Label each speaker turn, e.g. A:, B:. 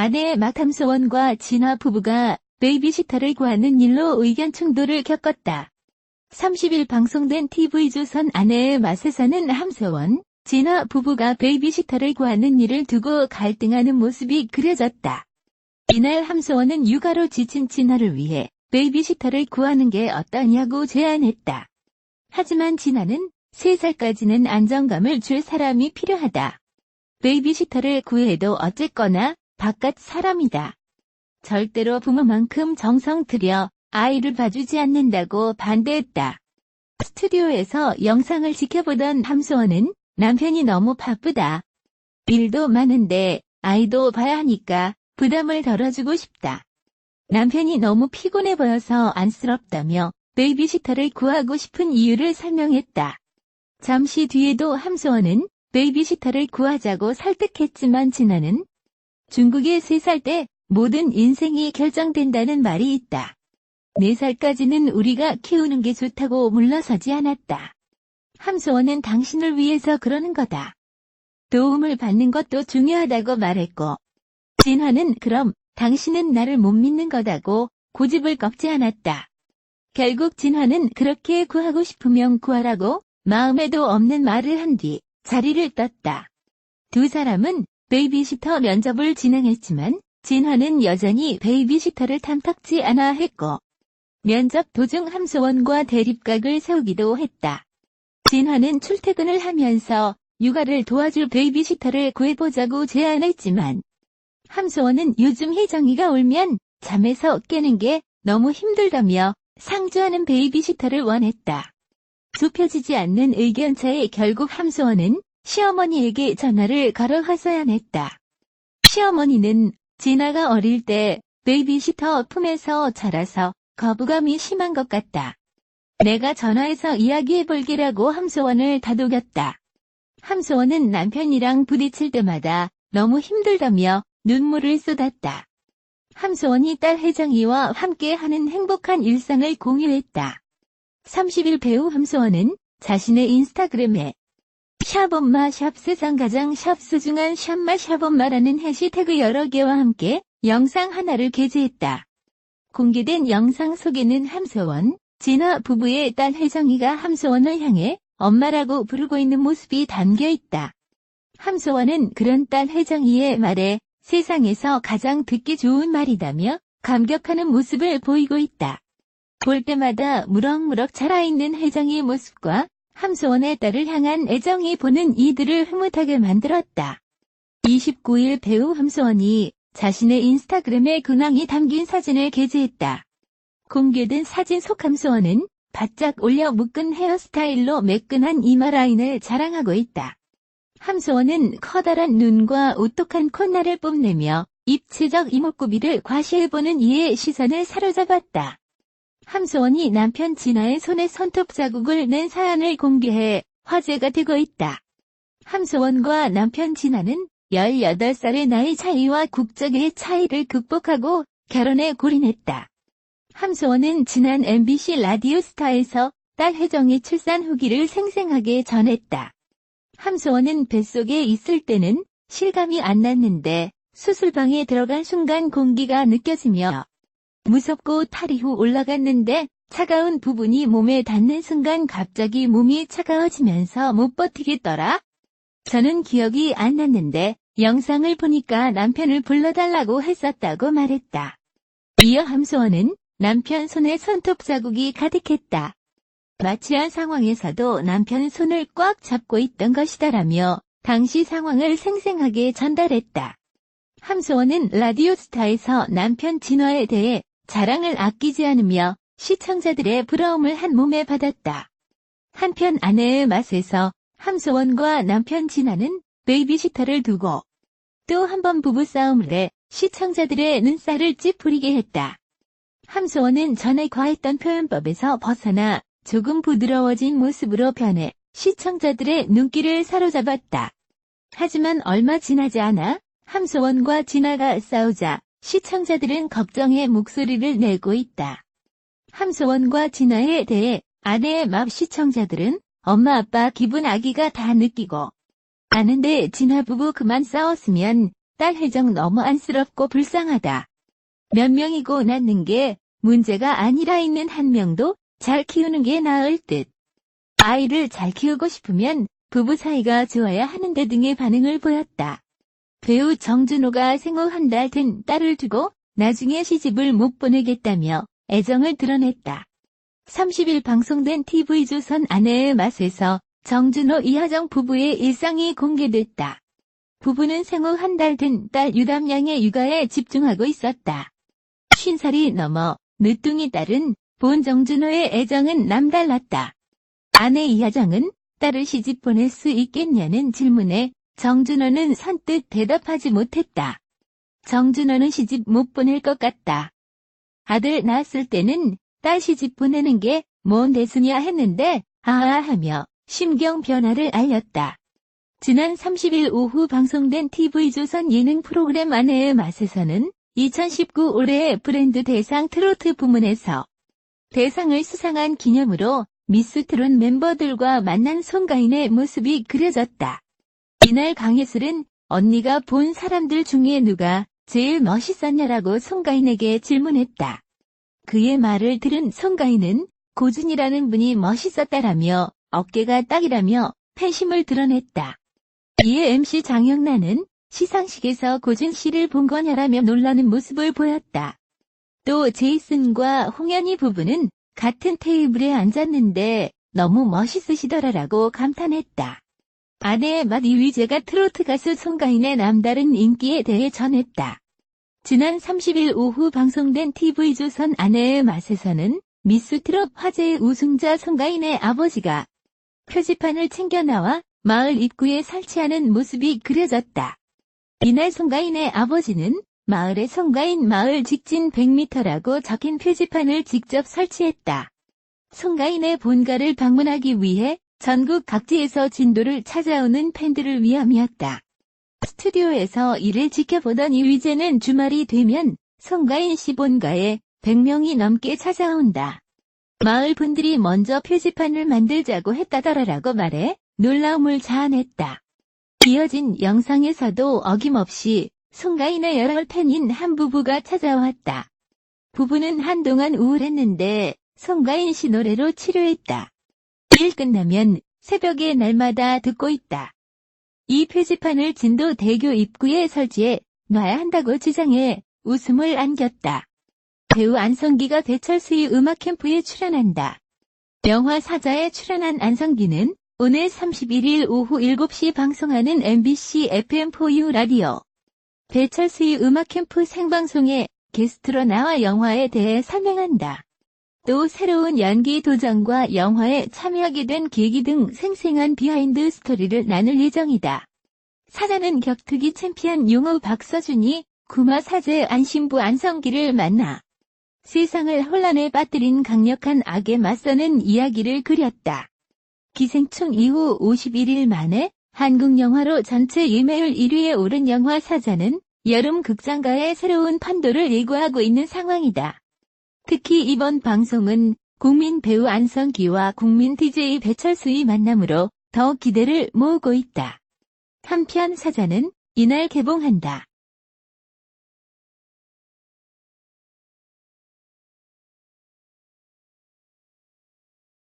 A: 아내 함소원과 진화 부부가 베이비시터를 구하는 일로 의견 충돌을 겪었다. 30일 방송된 TV조선 아내의 맛에서는 함소원, 진화 부부가 베이비시터를 구하는 일을 두고 갈등하는 모습이 그려졌다. 이날 함소원은 육아로 지친 진화를 위해 베이비시터를 구하는 게 어떠냐고 제안했다. 하지만 진화는 3살까지는 안정감을 줄 사람이 필요하다. 베이비시터를 구해도 어쨌거나 바깥 사람이다. 절대로 부모만큼 정성 들여 아이를 봐주지 않는다고 반대했다. 스튜디오에서 영상을 지켜보던 함소원은 남편이 너무 바쁘다. 일도 많은데 아이도 봐야 하니까 부담을 덜어주고 싶다. 남편이 너무 피곤해 보여서 안쓰럽다며 베이비시터를 구하고 싶은 이유를 설명했다. 잠시 뒤에도 함소원은 베이비시터를 구하자고 설득했지만 진화는 중국의 3살 때 모든 인생이 결정된다는 말이 있다. 4살까지는 우리가 키우는 게 좋다고 물러서지 않았다. 함소원은 당신을 위해서 그러는 거다. 도움을 받는 것도 중요하다고 말했고, 진화는 그럼 당신은 나를 못 믿는 거다고 고집을 꺾지 않았다. 결국 진화는 그렇게 구하고 싶으면 구하라고 마음에도 없는 말을 한 뒤 자리를 떴다. 두 사람은 베이비시터 면접을 진행했지만 진화는 여전히 베이비시터를 탐탁지 않아 했고, 면접 도중 함소원과 대립각을 세우기도 했다. 진화는 출퇴근을 하면서 육아를 도와줄 베이비시터를 구해보자고 제안했지만 함소원은 요즘 혜정이가 울면 잠에서 깨는 게 너무 힘들다며 상주하는 베이비시터를 원했다. 좁혀지지 않는 의견차에 결국 함소원은 시어머니에게 전화를 걸어 하소연했다. 시어머니는 진아가 어릴 때 베이비시터 품에서 자라서 거부감이 심한 것 같다. 내가 전화해서 이야기해볼게라고 함소원을 다독였다. 함소원은 남편이랑 부딪힐 때마다 너무 힘들다며 눈물을 쏟았다. 함소원이 딸 혜정이와 함께하는 행복한 일상을 공유했다. 30일 배우 함소원은 자신의 인스타그램에 샵엄마 샵 세상 가장 샵 소중한 샵마 샵엄마라는 해시태그 여러 개와 함께 영상 하나를 게재했다. 공개된 영상 속에는 함소원, 진화 부부의 딸 혜정이가 함소원을 향해 엄마라고 부르고 있는 모습이 담겨 있다. 함소원은 그런 딸 혜정이의 말에 세상에서 가장 듣기 좋은 말이다며 감격하는 모습을 보이고 있다. 볼 때마다 무럭무럭 자라있는 혜정이의 모습과 함소원의 딸을 향한 애정이 보는 이들을 흐뭇하게 만들었다. 29일 배우 함소원이 자신의 인스타그램에 근황이 담긴 사진을 게재했다. 공개된 사진 속 함소원은 바짝 올려 묶은 헤어스타일로 매끈한 이마 라인을 자랑하고 있다. 함소원은 커다란 눈과 오똑한 콧날을 뽐내며 입체적 이목구비를 과시해보는 이의 시선을 사로잡았다. 함소원이 남편 진아의 손에 손톱 자국을 낸 사연을 공개해 화제가 되고 있다. 함소원과 남편 진아는 18살의 나이 차이와 국적의 차이를 극복하고 결혼에 골인했다. 함소원은 지난 MBC 라디오스타에서 딸 혜정이 출산 후기를 생생하게 전했다. 함소원은 뱃속에 있을 때는 실감이 안 났는데 수술방에 들어간 순간 공기가 느껴지며 무섭고 탈의 후 올라갔는데 차가운 부분이 몸에 닿는 순간 갑자기 몸이 차가워지면서 못 버티겠더라. 저는 기억이 안 났는데 영상을 보니까 남편을 불러달라고 했었다고 말했다. 이어 함소원은 남편 손에 손톱 자국이 가득했다. 마취한 상황에서도 남편 손을 꽉 잡고 있던 것이다라며 당시 상황을 생생하게 전달했다. 함소원은 라디오스타에서 남편 진화에 대해 자랑을 아끼지 않으며 시청자들의 부러움을 한 몸에 받았다. 한편 아내의 맛에서 함소원과 남편 진화는 베이비시터를 두고 또 한 번 부부싸움을 해 시청자들의 눈살을 찌푸리게 했다. 함소원은 전에 과했던 표현법에서 벗어나 조금 부드러워진 모습으로 변해 시청자들의 눈길을 사로잡았다. 하지만 얼마 지나지 않아 함소원과 진아가 싸우자 시청자들은 걱정의 목소리를 내고 있다. 함소원과 진아에 대해 아내의 맘 시청자들은 엄마 아빠 기분 아기가 다 느끼고 아는데 진아 부부 그만 싸웠으면 딸 혜정 너무 안쓰럽고 불쌍하다. 몇 명이고 낳는 게 문제가 아니라 있는 한 명도 잘 키우는 게 나을 듯. 아이를 잘 키우고 싶으면 부부 사이가 좋아야 하는데 등의 반응을 보였다. 배우 정준호가 생후 한 달 된 딸을 두고 나중에 시집을 못 보내겠다며 애정을 드러냈다. 30일 방송된 TV조선 아내의 맛에서 정준호 이하정 부부의 일상이 공개됐다. 부부는 생후 한 달 된 딸 유담양의 육아에 집중하고 있었다. 50살이 넘어 늦둥이 딸은 본 정준호의 애정은 남달랐다. 아내 이하정은 딸을 시집 보낼 수 있겠냐는 질문에 정준호는 선뜻 대답하지 못했다. 정준호는 시집 못 보낼 것 같다. 아들 낳았을 때는 딸 시집 보내는 게 뭔 대수냐 했는데 아아 하며 심경 변화를 알렸다. 지난 30일 오후 방송된 TV조선 예능 프로그램 아내의 맛에서는 2019 올해의 브랜드 대상 트로트 부문에서 대상을 수상한 기념으로 미스 트롯 멤버들과 만난 송가인의 모습이 그려졌다. 이날 강예슬은 언니가 본 사람들 중에 누가 제일 멋있었냐라고 송가인에게 질문했다. 그의 말을 들은 송가인은 고준이라는 분이 멋있었다라며 어깨가 딱이라며 팬심을 드러냈다. 이에 MC 장영란은 시상식에서 고준 씨를 본 거냐라며 놀라는 모습을 보였다. 또 제이슨과 홍현희 부부는 같은 테이블에 앉았는데 너무 멋있으시더라라고 감탄했다. 아내의 맛 이휘재가 트로트 가수 송가인의 남다른 인기에 대해 전했다. 지난 30일 오후 방송된 TV조선 아내의 맛에서는 미스 트롯 화제의 우승자 송가인의 아버지가 표지판을 챙겨 나와 마을 입구에 설치하는 모습이 그려졌다. 이날 송가인의 아버지는 마을에 송가인 마을 직진 100m라고 적힌 표지판을 직접 설치했다. 송가인의 본가를 방문하기 위해 전국 각지에서 진도를 찾아오는 팬들을 위함이었다. 스튜디오에서 이를 지켜보던 이휘재는 주말이 되면 송가인 씨 본가에 100명이 넘게 찾아온다. 마을 분들이 먼저 표지판을 만들자고 했다더라라고 말해 놀라움을 자아냈다. 이어진 영상에서도 어김없이 송가인의 열혈 팬인 한 부부가 찾아왔다. 부부는 한동안 우울했는데 송가인 씨 노래로 치료했다. 일 끝나면 새벽에 날마다 듣고 있다. 이 표지판을 진도 대교 입구에 설치해 놔야 한다고 주장해 웃음을 안겼다. 배우 안성기가 배철수의 음악 캠프에 출연한다. 영화 사자에 출연한 안성기는 오늘 31일 오후 7시 방송하는 MBC FM4U 라디오 배철수의 음악 캠프 생방송에 게스트로 나와 영화에 대해 설명한다. 또 새로운 연기 도전과 영화에 참여하게 된 계기 등 생생한 비하인드 스토리를 나눌 예정이다. 사자는 격투기 챔피언 용호 박서준이 구마 사제 안신부 안성기를 만나 세상을 혼란에 빠뜨린 강력한 악에 맞서는 이야기를 그렸다. 기생충 이후 51일 만에 한국 영화로 전체 예매율 1위에 오른 영화 사자는 여름 극장가의 새로운 판도를 예고하고 있는 상황이다. 특히 이번 방송은 국민 배우 안성기와 국민 DJ 배철수의 만남으로 더욱 기대를 모으고 있다. 한편 사자는 이날 개봉한다.